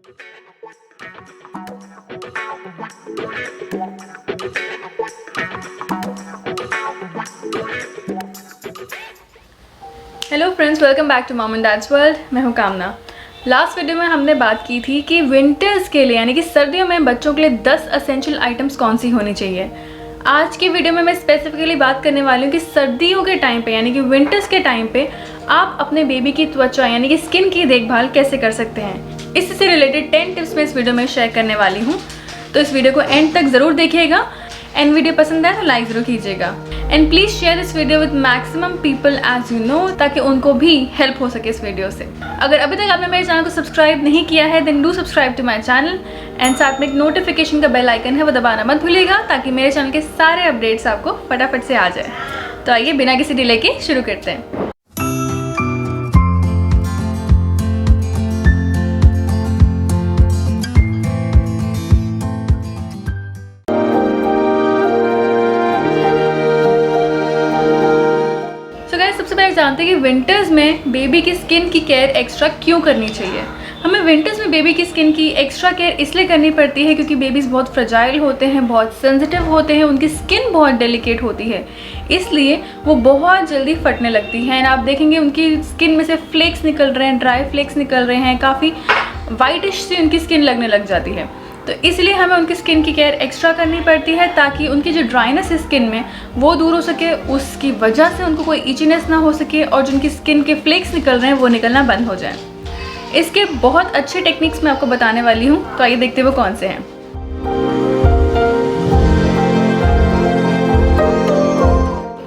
Hello friends, welcome back to mom and dad's world. मैं हूं कामना। लास्ट वीडियो में हमने बात की थी कि विंटर्स के लिए यानी कि सर्दियों में बच्चों के लिए 10 एसेंशियल आइटम्स कौन सी होनी चाहिए। आज की वीडियो में मैं स्पेसिफिकली बात करने वाली हूँ कि सर्दियों के टाइम पे यानी कि विंटर्स के टाइम पे आप अपने बेबी की त्वचा यानी कि स्किन की देखभाल कैसे कर सकते हैं। इससे रिलेटेड 10 टिप्स मैं इस वीडियो में शेयर करने वाली हूँ, तो इस वीडियो को एंड तक ज़रूर देखिएगा। एंड वीडियो पसंद आए तो लाइक ज़रूर कीजिएगा। And please share this video with maximum people as you know, ताकि उनको भी हेल्प हो सके इस वीडियो से। अगर अभी तक आपने मेरे चैनल को सब्सक्राइब नहीं किया है then do subscribe to my channel and साथ में एक नोटिफिकेशन का बेल आइकन है वो दबाना मत भूलिएगा, ताकि मेरे चैनल के सारे अपडेट्स आपको फटाफट से आ जाए। तो आइए बिना किसी डिले के शुरू करते हैं। सबसे पहले जानते हैं कि विंटर्स में बेबी की स्किन की केयर एक्स्ट्रा क्यों करनी चाहिए। हमें विंटर्स में बेबी की स्किन की एक्स्ट्रा केयर इसलिए करनी पड़ती है क्योंकि बेबीज़ बहुत फ्रजाइल होते हैं, बहुत सेंसिटिव होते हैं, उनकी स्किन बहुत डेलिकेट होती है, इसलिए वो बहुत जल्दी फटने लगती हैं। आप देखेंगे उनकी स्किन में से फ्लेक्स निकल रहे हैं, ड्राई फ्लेक्स निकल रहे हैं, काफ़ी वाइटिश सी उनकी स्किन लगने लग जाती है। तो इसलिए हमें उनकी स्किन की केयर एक्स्ट्रा करनी पड़ती है ताकि उनकी जो ड्राइनेस है स्किन में वो दूर हो सके, उसकी वजह से उनको कोई इचीनेस ना हो सके और जो उनकी स्किन के फ्लेक्स निकल रहे हैं वो निकलना बंद हो जाए। इसके बहुत अच्छे टेक्निक्स मैं आपको बताने वाली हूँ, तो आइए देखते हैं वो कौन से हैं।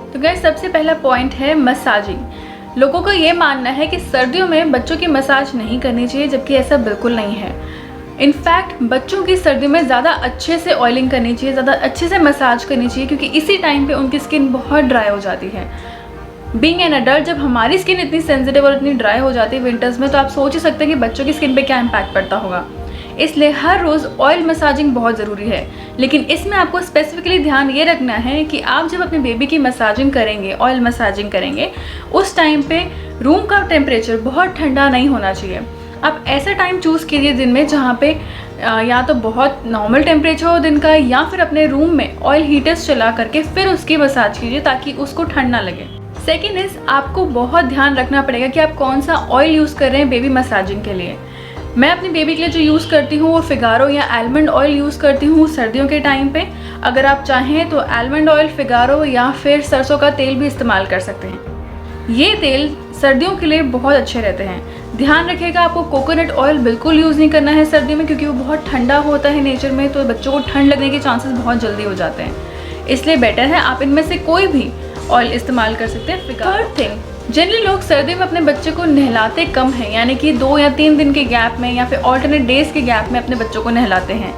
तो गाइस, सबसे पहला पॉइंट है मसाजिंग। लोगों का ये मानना है कि सर्दियों में बच्चों की मसाज नहीं करनी चाहिए, जबकि ऐसा बिल्कुल नहीं है। इनफैक्ट बच्चों की सर्दियों में ज़्यादा अच्छे से ऑयलिंग करनी चाहिए, ज़्यादा अच्छे से मसाज करनी चाहिए, क्योंकि इसी टाइम पे उनकी स्किन बहुत ड्राई हो जाती है। बीइंग एन अडल्ट जब हमारी स्किन इतनी सेंसिटिव और इतनी ड्राई हो जाती है विंटर्स में, तो आप सोच ही सकते हैं कि बच्चों की स्किन पे क्या इम्पैक्ट पड़ता होगा। इसलिए हर रोज़ ऑयल मसाजिंग बहुत ज़रूरी है, लेकिन इसमें आपको स्पेसिफिकली ध्यान ये रखना है कि आप जब अपने बेबी की मसाजिंग करेंगे, ऑयल मसाजिंग करेंगे, उस टाइम पे रूम का टेम्परेचर बहुत ठंडा नहीं होना चाहिए। आप ऐसा टाइम चूज़ कीजिए दिन में जहाँ पे या तो बहुत नॉर्मल टेम्परेचर हो दिन का, या फिर अपने रूम में ऑयल हीटर्स चला करके फिर उसकी मसाज कीजिए ताकि उसको ठंड ना लगे। सेकेंड इज़, आपको बहुत ध्यान रखना पड़ेगा कि आप कौन सा ऑयल यूज़ कर रहे हैं बेबी मसाजिंग के लिए। मैं अपनी बेबी के लिए जो यूज़ करती हूँ वो फिगारो या आलमंड ऑयल यूज़ करती हूँ सर्दियों के टाइम पे। अगर आप चाहें तो आलमंड ऑयल, फिगारो या फिर सरसों का तेल भी इस्तेमाल कर सकते हैं। ये तेल सर्दियों के लिए बहुत अच्छे रहते हैं। ध्यान रखिएगा, आपको कोकोनट ऑयल बिल्कुल यूज़ नहीं करना है सर्दियों में, क्योंकि वो बहुत ठंडा होता है नेचर में, तो बच्चों को ठंड लगने के चांसेस बहुत जल्दी हो जाते हैं। इसलिए बेटर है आप इनमें से कोई भी ऑयल इस्तेमाल कर सकते हैं। थर्ड थिंग, जनरली लोग सर्दियों में अपने बच्चे को नहलाते कम हैं, यानी कि 2 या 3 दिन के गैप में या फिर ऑल्टरनेट डेज़ के गैप में अपने बच्चों को नहलाते हैं।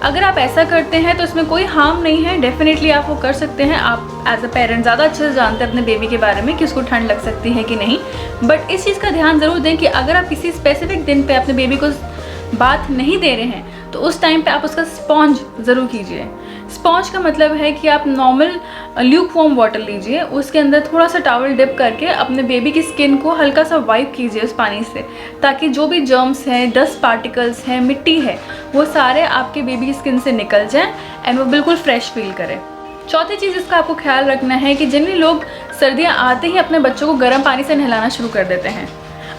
अगर आप ऐसा करते हैं तो इसमें कोई हार्म नहीं है, डेफिनेटली आप वो कर सकते हैं। आप एज अ पेरेंट ज़्यादा अच्छे से जानते हैं अपने बेबी के बारे में कि उसको ठंड लग सकती है कि नहीं। बट इस चीज़ का ध्यान ज़रूर दें कि अगर आप किसी स्पेसिफिक दिन पे अपने बेबी को बात नहीं दे रहे हैं तो उस टाइम पे आप उसका स्पॉन्ज ज़रूर कीजिए। स्पॉन्ज का मतलब है कि आप नॉर्मल ल्यूक वार्म वाटर लीजिए, उसके अंदर थोड़ा सा टॉवल डिप करके अपने बेबी की स्किन को हल्का सा वाइप कीजिए उस पानी से, ताकि जो भी जर्म्स हैं, डस्ट पार्टिकल्स हैं, मिट्टी है, वो सारे आपके बेबी की स्किन से निकल जाएं एंड वो बिल्कुल फ्रेश फील करें। चौथी चीज़ इसका आपको ख्याल रखना है कि जनरली लोग सर्दियाँ आते ही अपने बच्चों को गर्म पानी से नहलाना शुरू कर देते हैं।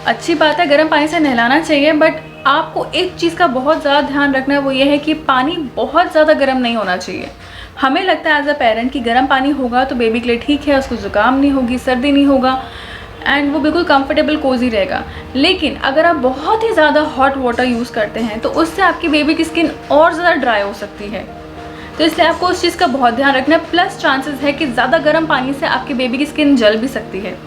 अच्छी बात है, गर्म पानी से नहलाना चाहिए, बट आपको एक चीज़ का बहुत ज़्यादा ध्यान रखना है, वो ये है कि पानी बहुत ज़्यादा गर्म नहीं होना चाहिए। हमें लगता है एज अ पेरेंट कि गर्म पानी होगा तो बेबी के लिए ठीक है, उसको ज़ुकाम नहीं होगी, सर्दी नहीं होगा एंड वो बिल्कुल कंफर्टेबल कोजी रहेगा। लेकिन अगर आप बहुत ही ज़्यादा हॉट वाटर यूज़ करते हैं तो उससे आपकी बेबी की स्किन और ज़्यादा ड्राई हो सकती है, तो इसलिए आपको उस चीज़ का बहुत ध्यान रखना है। प्लस चांसेस है कि ज़्यादा गर्म पानी से आपकी बेबी की स्किन जल भी सकती है,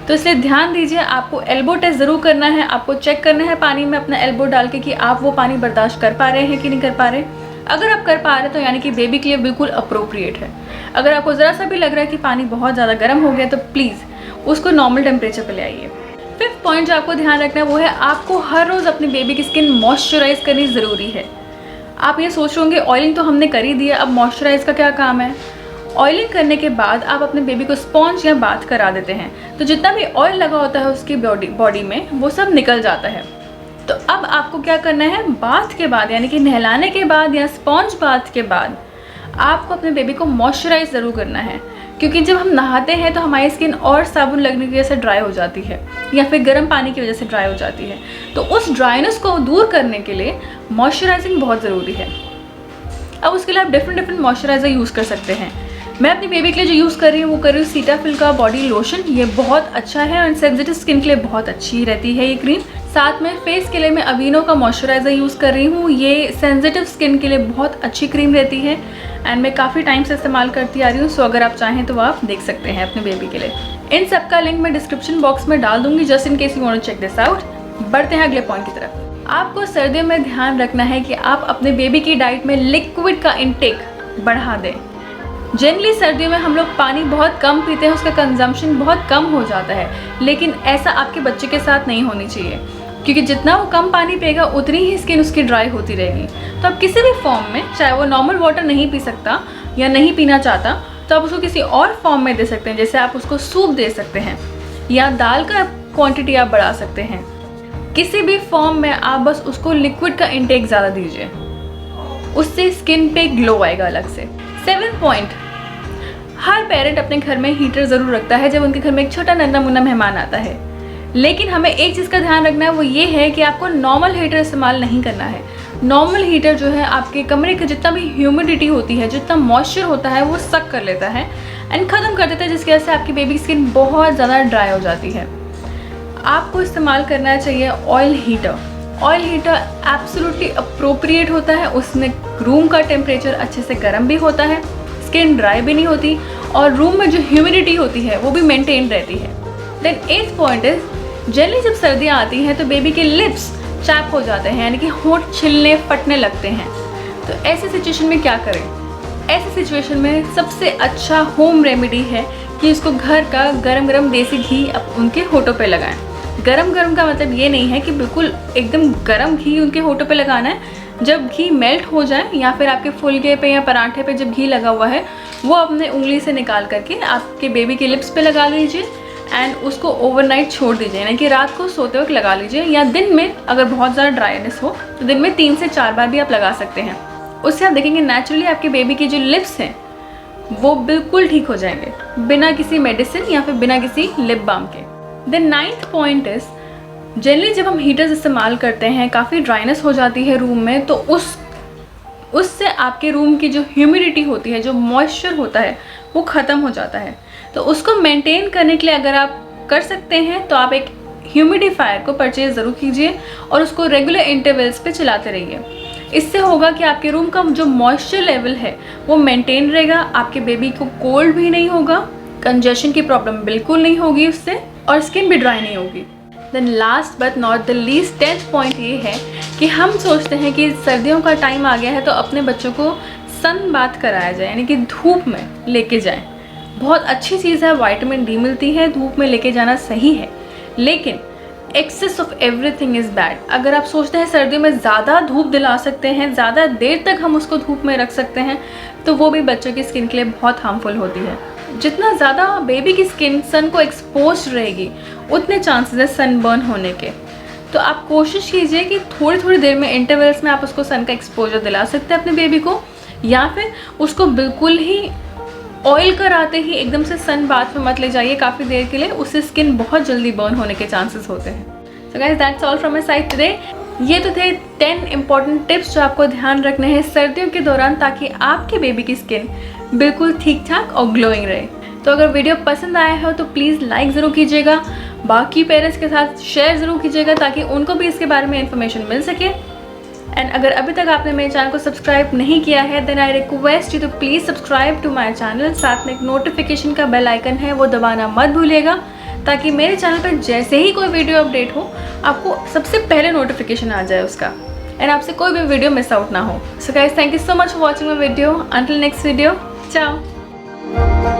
तो इसलिए ध्यान दीजिए। आपको एल्बो टेस्ट ज़रूर करना है, आपको चेक करना है पानी में अपना एल्बो डाल के कि आप वो पानी बर्दाश्त कर पा रहे हैं कि नहीं कर पा रहे। अगर आप कर पा रहे तो यानी कि बेबी के लिए बिल्कुल अप्रोप्रिएट है। अगर आपको ज़रा सा भी लग रहा है कि पानी बहुत ज़्यादा गर्म हो गया तो प्लीज़ उसको नॉर्मल टेम्परेचर पर ले आइए। फिफ्थ पॉइंट जो आपको ध्यान रखना है वो है आपको हर रोज़ अपनी बेबी की स्किन मॉइस्चराइज करनी ज़रूरी है। आप ये सोच रहे होंगे ऑयलिंग तो हमने कर ही दिया, अब मॉइस्चराइज का क्या काम है। ऑयलिंग करने के बाद आप अपने बेबी को स्पॉन्ज या बाथ करा देते हैं, तो जितना भी ऑयल लगा होता है उसकी बॉडी में वो सब निकल जाता है। तो अब आपको क्या करना है, बाथ के बाद यानी कि नहलाने के बाद या स्पॉन्ज बाथ के बाद आपको अपने बेबी को मॉइस्चराइज ज़रूर करना है, क्योंकि जब हम नहाते हैं तो हमारी स्किन और साबुन लगने की वजह से ड्राई हो जाती है या फिर गर्म पानी की वजह से ड्राई हो जाती है। तो उस ड्राइनेस को दूर करने के लिए मॉइस्चराइजिंग बहुत ज़रूरी है। अब उसके लिए आप डिफरेंट मॉइस्चराइज़र यूज़ कर सकते हैं। मैं अपनी बेबी के लिए जो यूज़ कर रही हूँ वो कर रही हूँ सीटाफिल का बॉडी लोशन। ये बहुत अच्छा है और सेंसिटिव स्किन के लिए बहुत अच्छी रहती है ये क्रीम। साथ में फेस के लिए मैं अवीनो का मॉइस्चराइज़र यूज़ कर रही हूँ। ये सेंसिटिव स्किन के लिए बहुत अच्छी क्रीम रहती है एंड मैं काफ़ी टाइम से इस्तेमाल करती आ रही हूँ। सो अगर आप चाहें तो आप देख सकते हैं अपने बेबी के लिए। इन सब का लिंक मैं डिस्क्रिप्शन बॉक्स में डाल दूँगी, just in case you want to check this out. बढ़ते हैं अगले पॉइंट की तरफ। आपको सर्दियों में ध्यान रखना है कि आप अपने बेबी की डाइट में लिक्विड का इंटेक बढ़ा दें। जनरली सर्दियों में हम लोग पानी बहुत कम पीते हैं, उसका कंजम्पशन बहुत कम हो जाता है, लेकिन ऐसा आपके बच्चे के साथ नहीं होनी चाहिए, क्योंकि जितना वो कम पानी पिएगा उतनी ही स्किन उसकी ड्राई होती रहेगी। तो आप किसी भी फॉर्म में, चाहे वो नॉर्मल वाटर नहीं पी सकता या नहीं पीना चाहता, तो आप उसको किसी और फॉर्म में दे सकते हैं। जैसे आप उसको सूप दे सकते हैं या दाल का क्वांटिटी आप बढ़ा सकते हैं। किसी भी फॉर्म में आप बस उसको लिक्विड का इंटेक ज़्यादा दीजिए, उससे स्किन पे ग्लो आएगा अलग से। 7 पॉइंट, हर पेरेंट अपने घर में हीटर ज़रूर रखता है जब उनके घर में एक छोटा नन्हा मुन्ना मेहमान आता है, लेकिन हमें एक चीज़ का ध्यान रखना है, वो ये है कि आपको नॉर्मल हीटर इस्तेमाल नहीं करना है। नॉर्मल हीटर जो है आपके कमरे का जितना भी ह्यूमिडिटी होती है, जितना मॉइस्चर होता है, वो सक कर लेता है एंड ख़त्म कर देता है, जिसकी वजह से आपकी बेबी की स्किन बहुत ज़्यादा ड्राई हो जाती है। आपको इस्तेमाल करना चाहिए oil heater. Oil heater absolutely appropriate होता है, उसमें रूम का टेम्परेचर अच्छे से गर्म भी होता है, स्किन ड्राई भी नहीं होती और रूम में जो ह्यूमिडिटी होती है वो भी मेंटेन रहती है। Then 8th point is, generally जब सर्दियाँ आती हैं तो बेबी के लिप्स चैप हो जाते हैं, यानी कि होंठ छिलने फटने लगते हैं। तो ऐसे सिचुएशन में क्या करें? ऐसे सिचुएशन में सबसे अच्छा होम रेमेडी है कि उसको घर का गरम गरम देसी घी उनके होठों पे लगाएं। गरम गरम का मतलब ये नहीं है कि बिल्कुल एकदम गरम घी उनके होठों पे लगाना है। जब घी मेल्ट हो जाए या फिर आपके फुलके पे या पराठे पे जब घी लगा हुआ है, वो अपने उंगली से निकाल करके आपके बेबी के लिप्स पे लगा लीजिए एंड उसको ओवरनाइट छोड़ दीजिए, यानी कि रात को सोते वक्त लगा लीजिए, या दिन में अगर बहुत ज़्यादा ड्राइनेस हो तो दिन में 3 से 4 बार भी आप लगा सकते हैं। उससे आप देखेंगे नेचुरली आपके बेबी की जो लिप्स हैं वो बिल्कुल ठीक हो जाएंगे, बिना किसी मेडिसिन या फिर बिना किसी लिप बाम के। Then 9th point is, generally जब हम हीटर्स इस्तेमाल करते हैं काफ़ी ड्राइनेस हो जाती है रूम में, तो उससे आपके रूम की जो ह्यूमिडिटी होती है, जो मॉइस्चर होता है, वो ख़त्म हो जाता है। तो उसको मेंटेन करने के लिए अगर आप कर सकते हैं तो आप एक ह्यूमिडिफायर को परचेज ज़रूर कीजिए और उसको रेगुलर इंटरवल्स पे चलाते रहिए। इससे होगा कि आपके रूम का जो मॉइस्चर लेवल है वो मेंटेन रहेगा, आपके बेबी को कोल्ड भी नहीं होगा, कंजेशन की प्रॉब्लम बिल्कुल नहीं होगी उससे, और स्किन भी ड्राई नहीं होगी। Then last but not the least 10th point ये है कि हम सोचते हैं कि सर्दियों का टाइम आ गया है तो अपने बच्चों को सन बाथ कराया जाए, यानी कि धूप में लेके जाएं। बहुत अच्छी चीज़ है, विटामिन डी मिलती है, धूप में लेके जाना सही है, लेकिन excess of everything is bad. अगर आप सोचते हैं सर्दियों में ज़्यादा धूप दिला सकते हैं, ज़्यादा देर तक हम उसको धूप में रख सकते हैं, तो वो भी बच्चों की स्किन के लिए बहुत हार्मफुल होती है। जितना ज़्यादा बेबी की स्किन सन को एक्सपोज रहेगी उतने चांसेस है सनबर्न होने के। तो आप कोशिश कीजिए कि थोड़ी थोड़ी देर में इंटरवल्स में आप उसको सन का एक्सपोजर दिला सकते हैं अपने बेबी को, या फिर उसको बिल्कुल ही ऑयल कराते ही एकदम से सन बाथ में मत ले जाइए काफ़ी देर के लिए, उससे स्किन बहुत जल्दी बर्न होने के चांसेस होते हैं। So guys that's all from my side today. ये तो थे 10 इंपॉर्टेंट टिप्स जो आपको ध्यान रखने हैं सर्दियों के दौरान, ताकि आपके बेबी की स्किन बिल्कुल ठीक ठाक और ग्लोइंग रहे। तो अगर वीडियो पसंद आया हो तो प्लीज़ लाइक ज़रूर कीजिएगा, बाकी पेरेंट्स के साथ शेयर ज़रूर कीजिएगा ताकि उनको भी इसके बारे में इन्फॉर्मेशन मिल सके। एंड अगर अभी तक आपने मेरे चैनल को सब्सक्राइब नहीं किया है then I request you to please subscribe to my channel. साथ में एक नोटिफिकेशन का बेल आइकन है, वो दबाना मत भूलिएगा, ताकि मेरे चैनल पर जैसे ही कोई वीडियो अपडेट हो आपको सबसे पहले नोटिफिकेशन आ जाए उसका, एंड आपसे कोई भी वीडियो मिस आउट ना हो। So guys thank you so much for watching my video. Until next video, चाओ।